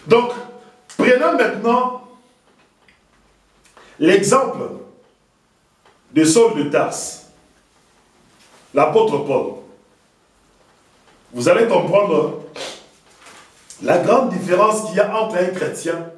Donc, prenons maintenant l'exemple de Saul de Tarse, l'apôtre Paul. Vous allez comprendre la grande différence qu'il y a entre un chrétien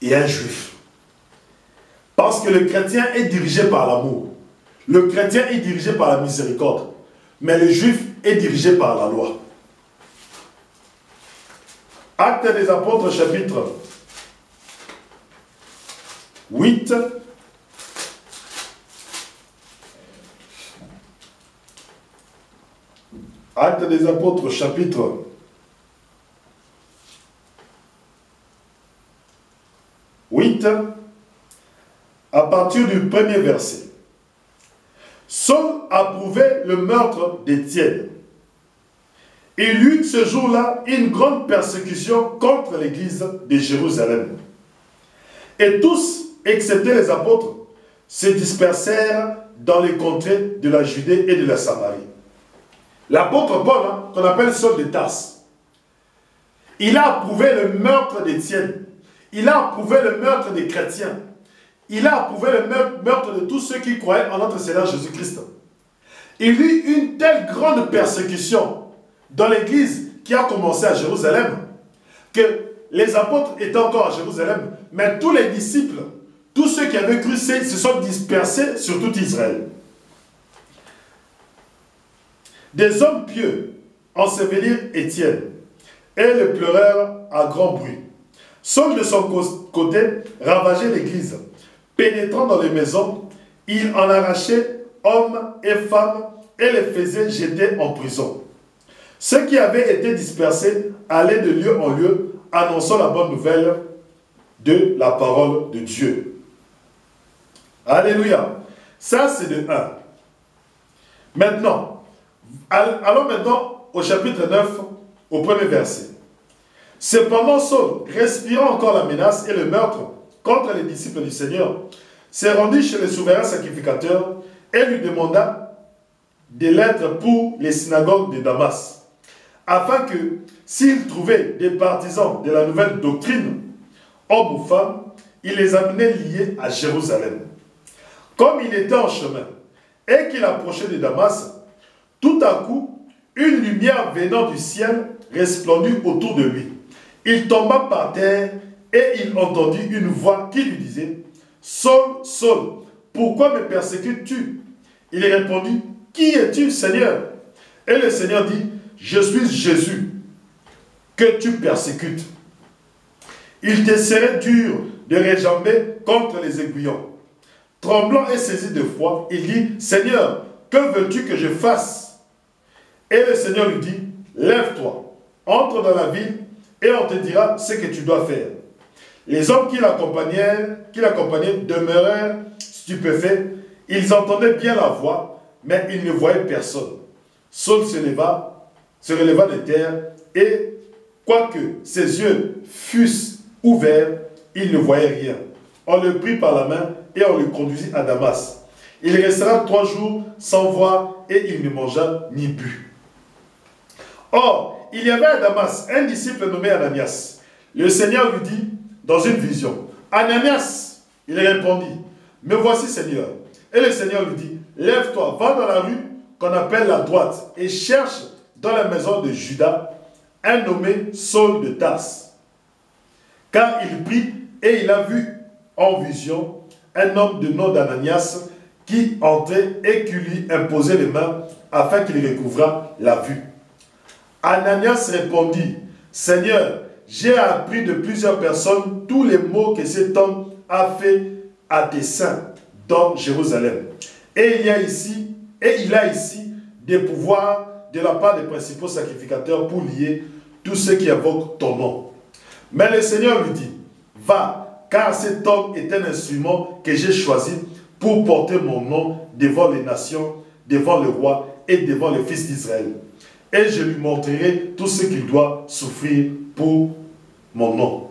et un juif. Parce que le chrétien est dirigé par l'amour. Le chrétien est dirigé par la miséricorde. Mais le juif est dirigé par la loi. Actes des Apôtres, chapitre 8. Actes des Apôtres, chapitre 8, à partir du premier verset. Saul approuvait le meurtre d'Étienne. Il eut ce jour-là une grande persécution contre l'église de Jérusalem. Et tous, excepté les apôtres, se dispersèrent dans les contrées de la Judée et de la Samarie. L'apôtre Paul, qu'on appelle Saul de Tarse, il a approuvé le meurtre d'Étienne. Il a approuvé le meurtre des chrétiens. Il a approuvé le meurtre de tous ceux qui croyaient en notre Seigneur Jésus-Christ. Il y eut une telle grande persécution dans l'église qui a commencé à Jérusalem, que les apôtres étaient encore à Jérusalem, mais tous les disciples, tous ceux qui avaient cru, se sont dispersés sur tout Israël. Des hommes pieux ensevelirent Étienne et le pleurèrent à grand bruit. Saul de son côté ravageait l'église. Pénétrant dans les maisons, il en arrachait hommes et femmes et les faisait jeter en prison. Ceux qui avaient été dispersés allaient de lieu en lieu, annonçant la bonne nouvelle de la parole de Dieu. Alléluia. Ça, c'est de 1. Maintenant, allons maintenant au chapitre 9, au premier verset. Cependant, Saul, respirant encore la menace et le meurtre contre les disciples du Seigneur, s'est rendu chez le souverain sacrificateur et lui demanda des lettres pour les synagogues de Damas, afin que, s'il trouvait des partisans de la nouvelle doctrine, hommes ou femmes, il les amenait liés à Jérusalem. Comme il était en chemin et qu'il approchait de Damas, tout à coup, une lumière venant du ciel resplendit autour de lui. Il tomba par terre et il entendit une voix qui lui disait « Saul, Saul, pourquoi me persécutes-tu » Il répondit « Qui es-tu, Seigneur » Et le Seigneur dit « Je suis Jésus, que tu persécutes. Il te serait dur de réjamber contre les aiguillons. » Tremblant et saisi de foi, il dit « Seigneur, que veux-tu que je fasse » Et le Seigneur lui dit « Lève-toi, entre dans la ville et on te dira ce que tu dois faire. » Les hommes qui l'accompagnaient demeurèrent stupéfaits. Ils entendaient bien la voix, mais ils ne voyaient personne. Saul se releva de terre et, quoique ses yeux fussent ouverts, il ne voyait rien. On le prit par la main et on le conduisit à Damas. Il restera 3 jours sans voir et il ne mangea ni bu. Or, il y avait à Damas un disciple nommé Ananias. Le Seigneur lui dit dans une vision, « Ananias !» Il répondit, « Me voici, Seigneur. » Et le Seigneur lui dit, « Lève-toi, va dans la rue qu'on appelle la droite et cherche dans la maison de Judas un nommé Saul de Tarse. » Car il prit et il a vu en vision un homme de nom d'Ananias qui entrait et qui lui imposait les mains afin qu'il recouvrât la vue. Ananias répondit, « Seigneur, j'ai appris de plusieurs personnes tous les maux que cet homme a fait à tes saints dans Jérusalem. Et il a ici des pouvoirs de la part des principaux sacrificateurs pour lier tous ceux qui invoquent ton nom. » Mais le Seigneur lui dit, « Va, car cet homme est un instrument que j'ai choisi pour porter mon nom devant les nations, devant le roi et devant les fils d'Israël. Et je lui montrerai tout ce qu'il doit souffrir pour mon nom. »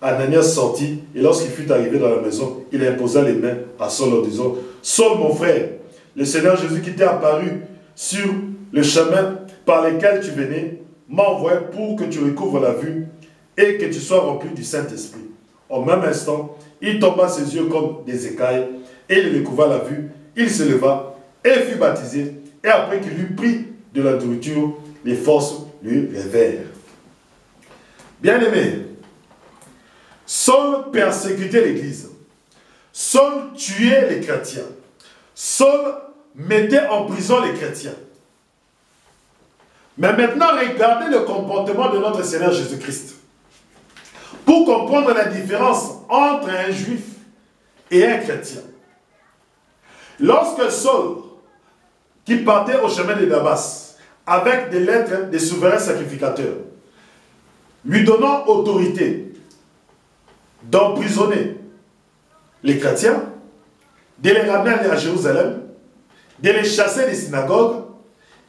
Ananias sortit, et lorsqu'il fut arrivé dans la maison, il imposa les mains à Saul en disant, « Saul, mon frère, le Seigneur Jésus qui t'est apparu sur le chemin par lequel tu venais, m'a envoyé pour que tu recouvres la vue et que tu sois rempli du Saint-Esprit. Au même instant, il tomba ses yeux comme des écailles et il recouvra la vue. Il se leva et fut baptisé. Et après qu'il eut pris de la nourriture, les forces lui revinrent. Bien-aimés, Saul persécutait l'Église. Saul tuait les chrétiens. Saul mettait en prison les chrétiens. Mais maintenant, regardez le comportement de notre Seigneur Jésus-Christ. Pour comprendre la différence entre un juif et un chrétien. Lorsque Saul, qui partait au chemin de Damas, avec des lettres des souverains sacrificateurs, lui donnant autorité d'emprisonner les chrétiens, de les ramener à Jérusalem, de les chasser des synagogues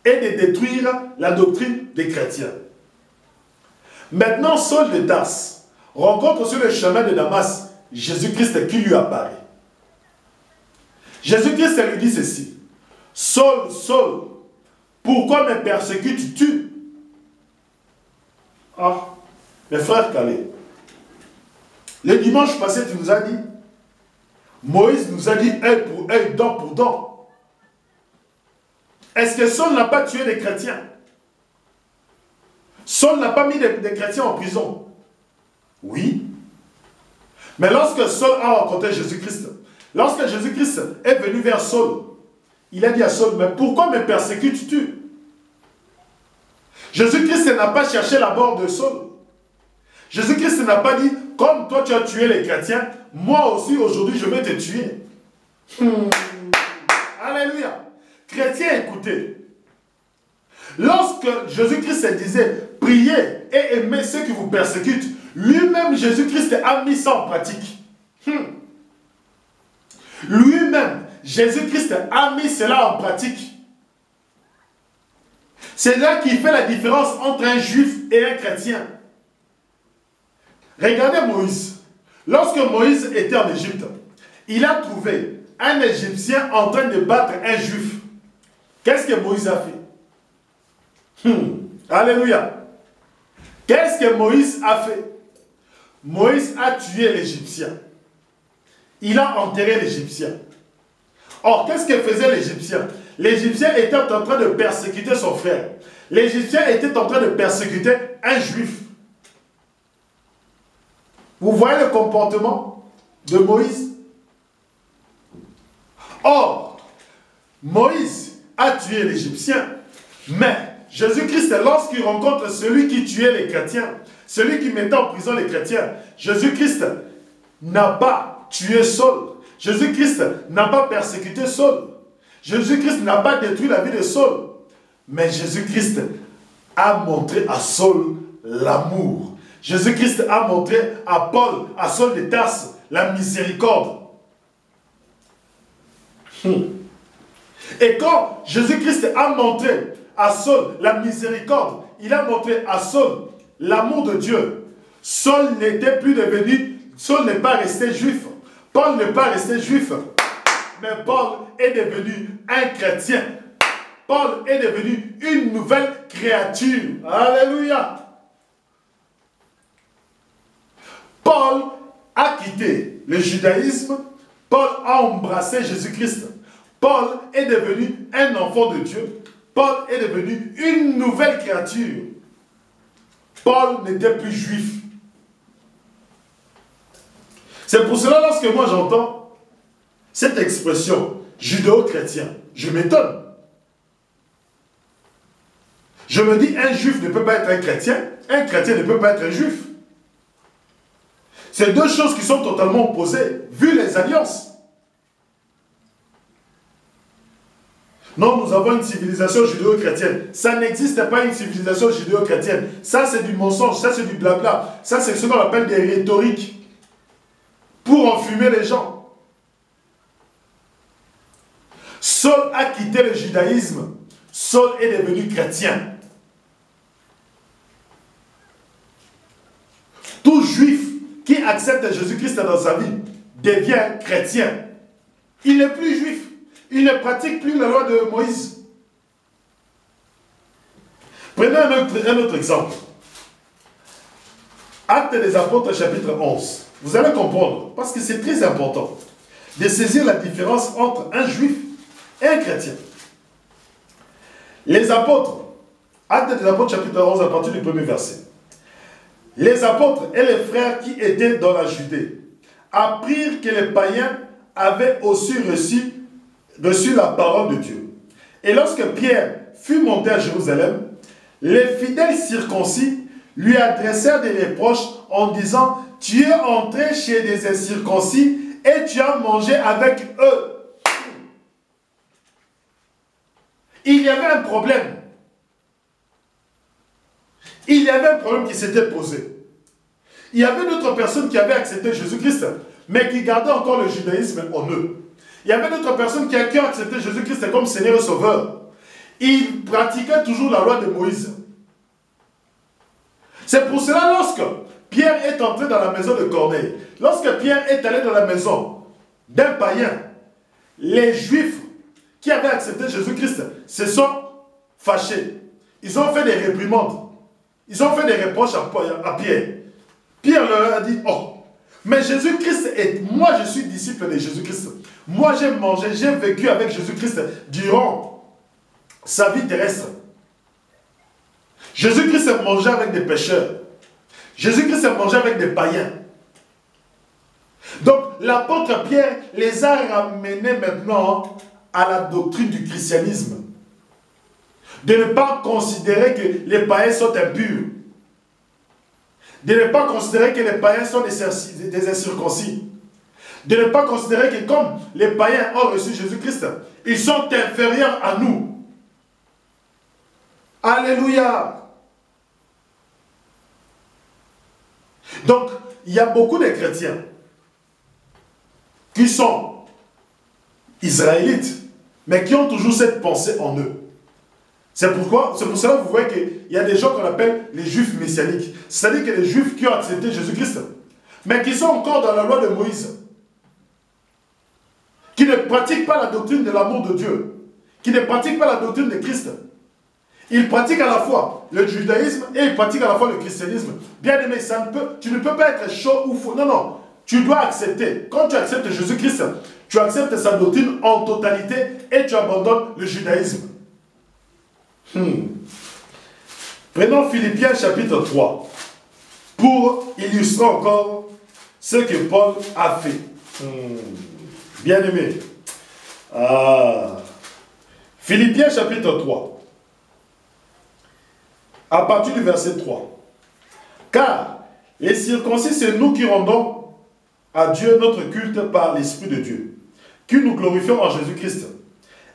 et de détruire la doctrine des chrétiens. Maintenant, Saul de Tarse rencontre sur le chemin de Damas Jésus-Christ qui lui apparaît. Jésus-Christ lui dit ceci: Saul, Saul, pourquoi me persécutes-tu? Ah, mes frères Calais, le dimanche passé, tu nous as dit, Moïse nous a dit œil pour œil, dent pour dent. Est-ce que Saul n'a pas tué les chrétiens? Saul n'a pas mis des chrétiens en prison? Oui. Mais lorsque Saul a rencontré Jésus-Christ, lorsque Jésus-Christ est venu vers Saul, il a dit à Saul, mais pourquoi me persécutes-tu? Jésus-Christ n'a pas cherché la mort de Saul. Jésus-Christ n'a pas dit, comme toi tu as tué les chrétiens, moi aussi aujourd'hui je vais te tuer. Alléluia. Chrétiens, écoutez. Lorsque Jésus-Christ disait, priez et aimez ceux qui vous persécutent, lui-même Jésus-Christ a mis ça en pratique. Lui-même, Jésus-Christ a mis cela en pratique. C'est là qu'il fait la différence entre un juif et un chrétien. Regardez Moïse. Lorsque Moïse était en Égypte, il a trouvé un Égyptien en train de battre un juif. Qu'est-ce que Moïse a fait? Alléluia. Qu'est-ce que Moïse a fait? Moïse a tué l'Égyptien. Il a enterré l'Égyptien. Or, qu'est-ce que faisait l'Égyptien? L'Égyptien était en train de persécuter son frère. L'Égyptien était en train de persécuter un juif. Vous voyez le comportement de Moïse? Or, Moïse a tué l'Égyptien, mais Jésus-Christ, lorsqu'il rencontre celui qui tuait les chrétiens, celui qui mettait en prison les chrétiens, Jésus-Christ n'a pas tué Saul. Jésus-Christ n'a pas persécuté Saul. Jésus-Christ n'a pas détruit la vie de Saul. Mais Jésus-Christ a montré à Saul l'amour. Jésus-Christ a montré à Paul, à Saul de Tarse, la miséricorde. Et quand Jésus-Christ a montré à Saul la miséricorde, il a montré à Saul l'amour de Dieu. Saul n'était plus devenu, Saul n'est pas resté juif. Paul n'est pas resté juif. Mais Paul est devenu un chrétien. Paul est devenu une nouvelle créature. Alléluia. Paul a quitté le judaïsme. Paul a embrassé Jésus-Christ. Paul est devenu un enfant de Dieu. Paul est devenu une nouvelle créature. Paul n'était plus juif. C'est pour cela, lorsque moi j'entends cette expression judéo-chrétien, je m'étonne. Je me dis, un juif ne peut pas être un chrétien ne peut pas être un juif. C'est deux choses qui sont totalement opposées, vu les alliances. Non, nous avons une civilisation judéo-chrétienne. Ça n'existe pas une civilisation judéo-chrétienne. Ça, c'est du mensonge, ça, c'est du blabla. Ça, c'est ce qu'on appelle des rhétoriques pour enfumer les gens. Saul a quitté le judaïsme. Saul est devenu chrétien. Tout juif qui accepte Jésus-Christ dans sa vie devient chrétien. Il n'est plus juif. Il ne pratique plus la loi de Moïse. Prenez un autre exemple. Actes des Apôtres, chapitre 11. Vous allez comprendre, parce que c'est très important de saisir la différence entre un juif et un chrétien. Les apôtres, Actes des Apôtres, chapitre 11, à partir du premier verset. Les apôtres et les frères qui étaient dans la Judée apprirent que les païens avaient aussi reçu la parole de Dieu. Et lorsque Pierre fut monté à Jérusalem, les fidèles circoncis lui adressèrent des reproches en disant « Tu es entré chez des incirconcis et tu as mangé avec eux. » Il y avait un problème. Il y avait un problème qui s'était posé. Il y avait d'autres personnes qui avaient accepté Jésus-Christ, mais qui gardaient encore le judaïsme en eux. Il y avait d'autres personnes qui ont accepté Jésus-Christ comme Seigneur et Sauveur. Ils pratiquaient toujours la loi de Moïse. C'est pour cela, lorsque Pierre est entré dans la maison de Corneille, lorsque Pierre est allé dans la maison d'un païen, les Juifs qui avaient accepté Jésus-Christ se sont fâchés. Ils ont fait des réprimandes. Ils ont fait des reproches à Pierre. Pierre leur a dit, oh, mais Jésus-Christ est... Moi, je suis disciple de Jésus-Christ. Moi, j'ai mangé, j'ai vécu avec Jésus-Christ durant sa vie terrestre. Jésus-Christ a mangé avec des pécheurs. Jésus-Christ a mangé avec des païens. Donc, l'apôtre Pierre les a ramenés maintenant à la doctrine du christianisme. De ne pas considérer que les païens sont impurs. De ne pas considérer que les païens sont des incirconcis. De ne pas considérer que comme les païens ont reçu Jésus-Christ, ils sont inférieurs à nous. Alléluia. Donc, il y a beaucoup de chrétiens qui sont israélites, mais qui ont toujours cette pensée en eux. C'est pour cela que vous voyez qu'il y a des gens qu'on appelle les juifs messianiques. C'est-à-dire que les juifs qui ont accepté Jésus-Christ, mais qui sont encore dans la loi de Moïse, qui ne pratiquent pas la doctrine de l'amour de Dieu, qui ne pratiquent pas la doctrine de Christ. Ils pratiquent à la fois le judaïsme et ils pratiquent à la fois le christianisme. Bien aimé, tu ne peux pas être chaud ou faux. Non, non. Tu dois accepter. Quand tu acceptes Jésus-Christ, tu acceptes sa doctrine en totalité et tu abandonnes le judaïsme. Prenons Philippiens chapitre 3 pour illustrer encore ce que Paul a fait. Bien aimé. Philippiens chapitre 3. À partir du verset 3. Car les circoncis, c'est nous qui rendons à Dieu notre culte par l'Esprit de Dieu, qui nous glorifions en Jésus-Christ,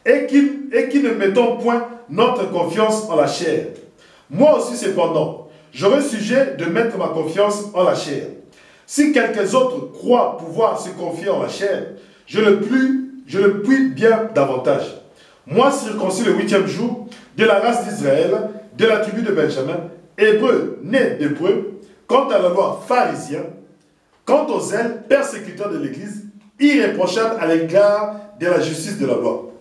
et qui ne mettons point notre confiance en la chair. Moi aussi, cependant, j'aurais sujet de mettre ma confiance en la chair. Si quelques autres croient pouvoir se confier en la chair, je le puis bien davantage. Moi, circoncis le 8e jour, de la race d'Israël, de la tribu de Benjamin, hébreu, né d'hébreu, quant à la loi pharisien, quant aux zèles, persécuteurs de l'Église, irréprochables à l'égard de la justice de la loi.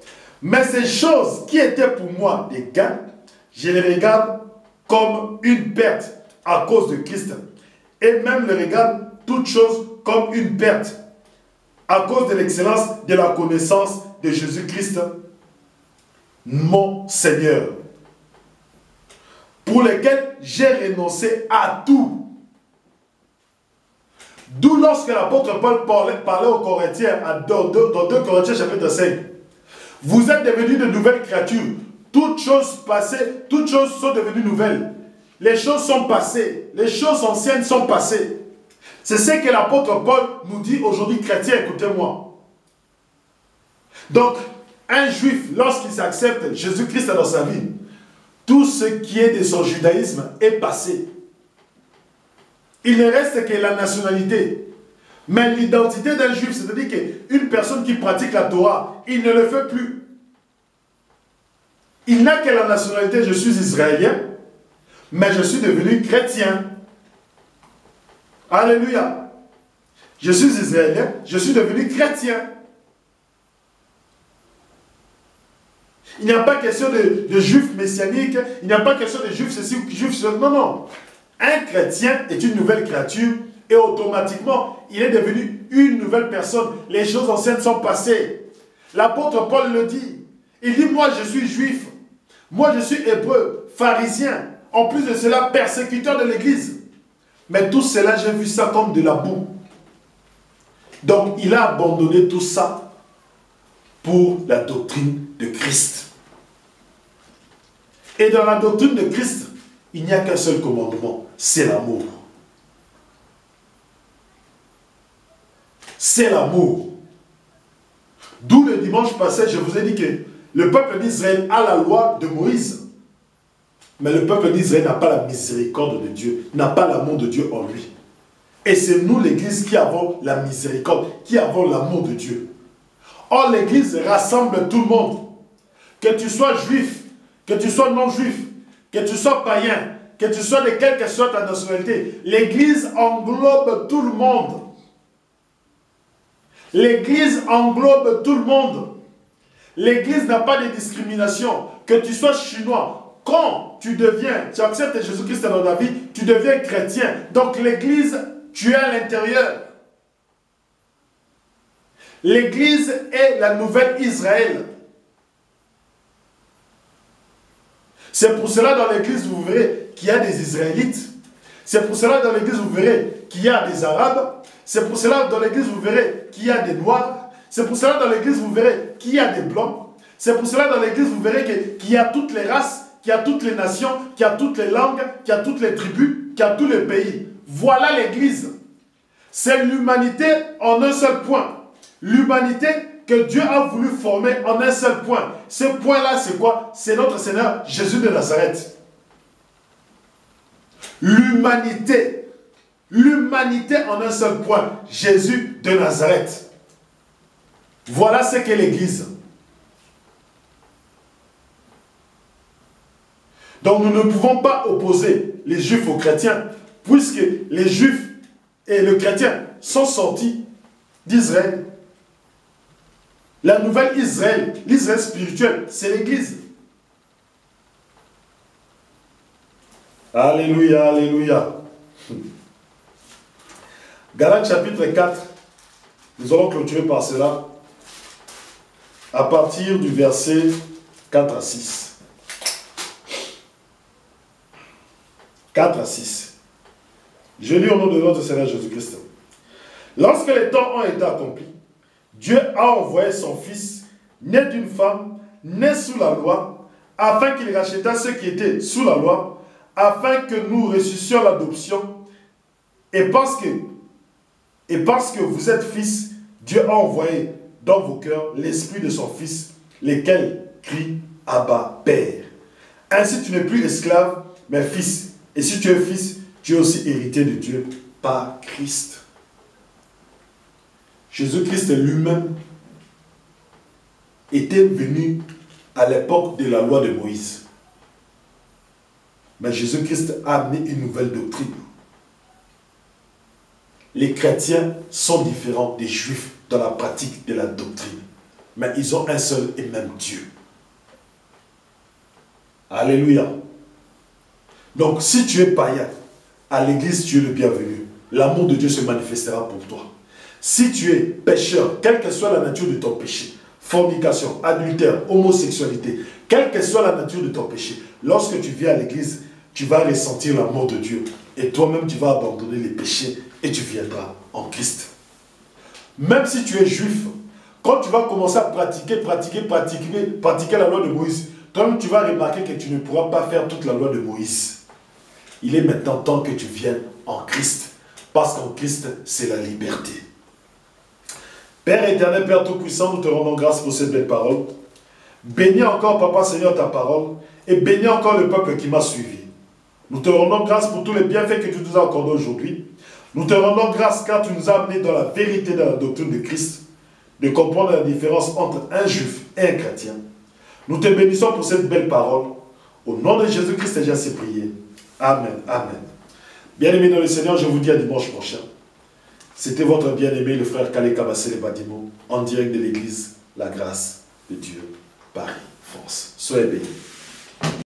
Mais ces choses qui étaient pour moi des gains, je les regarde comme une perte à cause de Christ. Et même les regarde toutes choses comme une perte à cause de l'excellence de la connaissance de Jésus-Christ, mon Seigneur, pour lesquels j'ai renoncé à tout. D'où lorsque l'apôtre Paul parlait aux Corinthiens, dans 2 Corinthiens chapitre 5, vous êtes devenus de nouvelles créatures. Toutes choses passées, toutes choses sont devenues nouvelles. Les choses sont passées, les choses anciennes sont passées. C'est ce que l'apôtre Paul nous dit aujourd'hui, chrétiens, écoutez-moi. Donc, un juif, lorsqu'il s'accepte Jésus-Christ dans sa vie, tout ce qui est de son judaïsme est passé. Il ne reste que la nationalité. Mais l'identité d'un juif, c'est-à-dire qu'une personne qui pratique la Torah, il ne le fait plus. Il n'a que la nationalité, je suis israélien, mais je suis devenu chrétien. Alléluia. Je suis israélien, je suis devenu chrétien. Il n'y a pas question de juif messianique, il n'y a pas question de juif ceci ou juif cela. Non, non. Un chrétien est une nouvelle créature et automatiquement, il est devenu une nouvelle personne. Les choses anciennes sont passées. L'apôtre Paul le dit. Il dit, moi je suis juif, moi je suis hébreu, pharisien, en plus de cela, persécuteur de l'église. Mais tout cela, j'ai vu ça comme de la boue. Donc, il a abandonné tout ça pour la doctrine de Christ. Et dans la doctrine de Christ, il n'y a qu'un seul commandement, c'est l'amour. C'est l'amour. D'où le dimanche passé, je vous ai dit que le peuple d'Israël a la loi de Moïse. Mais le peuple d'Israël n'a pas la miséricorde de Dieu, n'a pas l'amour de Dieu en lui. Et c'est nous, l'Église, qui avons la miséricorde, qui avons l'amour de Dieu. Or, l'Église rassemble tout le monde. Que tu sois juif, que tu sois non-juif, que tu sois païen, que tu sois de quelle que soit ta nationalité, l'Église englobe tout le monde. L'Église englobe tout le monde. L'Église n'a pas de discrimination. Que tu sois chinois, quand tu acceptes Jésus-Christ dans ta vie, tu deviens chrétien. Donc l'Église, tu es à l'intérieur. L'Église est la nouvelle Israël. C'est pour cela dans l'Église, vous verrez qu'il y a des Israélites. C'est pour cela dans l'Église, vous verrez qu'il y a des Arabes. C'est pour cela dans l'Église, vous verrez qu'il y a des Noirs. C'est pour cela dans l'Église, vous verrez qu'il y a des Blancs. C'est pour cela dans l'Église, vous verrez qu'il y a toutes les races, qu'il y a toutes les nations, qu'il y a toutes les langues, qu'il y a toutes les tribus, qu'il y a tous les pays. Voilà l'Église. C'est l'humanité en un seul point. L'humanité que Dieu a voulu former en un seul point. Ce point-là, c'est quoi? C'est notre Seigneur Jésus de Nazareth. L'humanité. L'humanité en un seul point. Jésus de Nazareth. Voilà ce qu'est l'Église. Donc nous ne pouvons pas opposer les Juifs aux chrétiens, puisque les Juifs et le chrétien sont sortis d'Israël. La nouvelle Israël, l'Israël spirituel, c'est l'Église. Alléluia, alléluia. Galates chapitre 4, nous allons clôturer par cela, à partir du verset 4 à 6. 4 à 6. Je lis au nom de notre Seigneur Jésus-Christ. Lorsque les temps ont été accomplis, Dieu a envoyé son Fils, né d'une femme, né sous la loi, afin qu'il rachètât ceux qui étaient sous la loi, afin que nous ressuscitions l'adoption. Et parce que vous êtes fils, Dieu a envoyé dans vos cœurs l'esprit de son Fils, lesquels crient Abba, Père. Ainsi tu n'es plus esclave, mais fils. Et si tu es fils, tu es aussi héritier de Dieu par Christ. Jésus-Christ lui-même était venu à l'époque de la loi de Moïse. Mais Jésus-Christ a amené une nouvelle doctrine. Les chrétiens sont différents des juifs dans la pratique de la doctrine. Mais ils ont un seul et même Dieu. Alléluia. Donc, si tu es païen, à l'église, tu es le bienvenu. L'amour de Dieu se manifestera pour toi. Si tu es pécheur, quelle que soit la nature de ton péché, fornication, adultère, homosexualité, quelle que soit la nature de ton péché, lorsque tu viens à l'église, tu vas ressentir l'amour de Dieu. Et toi-même, tu vas abandonner les péchés et tu viendras en Christ. Même si tu es juif, quand tu vas commencer à pratiquer la loi de Moïse, toi-même, tu vas remarquer que tu ne pourras pas faire toute la loi de Moïse. Il est maintenant temps que tu viennes en Christ. Parce qu'en Christ, c'est la liberté. Père éternel, Père Tout-Puissant, nous te rendons grâce pour cette belle parole. Bénis encore, Papa Seigneur, ta parole. Et bénis encore le peuple qui m'a suivi. Nous te rendons grâce pour tous les bienfaits que tu nous as accordés aujourd'hui. Nous te rendons grâce car tu nous as amenés dans la vérité de la doctrine de Christ. De comprendre la différence entre un juif et un chrétien. Nous te bénissons pour cette belle parole. Au nom de Jésus-Christ, j'ai assez prié. Amen. Amen. Bien-aimés dans le Seigneur, je vous dis à dimanche prochain. C'était votre bien-aimé, le frère Kale Kabassé Badimo, en direct de l'église La Grâce de Dieu, Paris. force. Soyez bénis.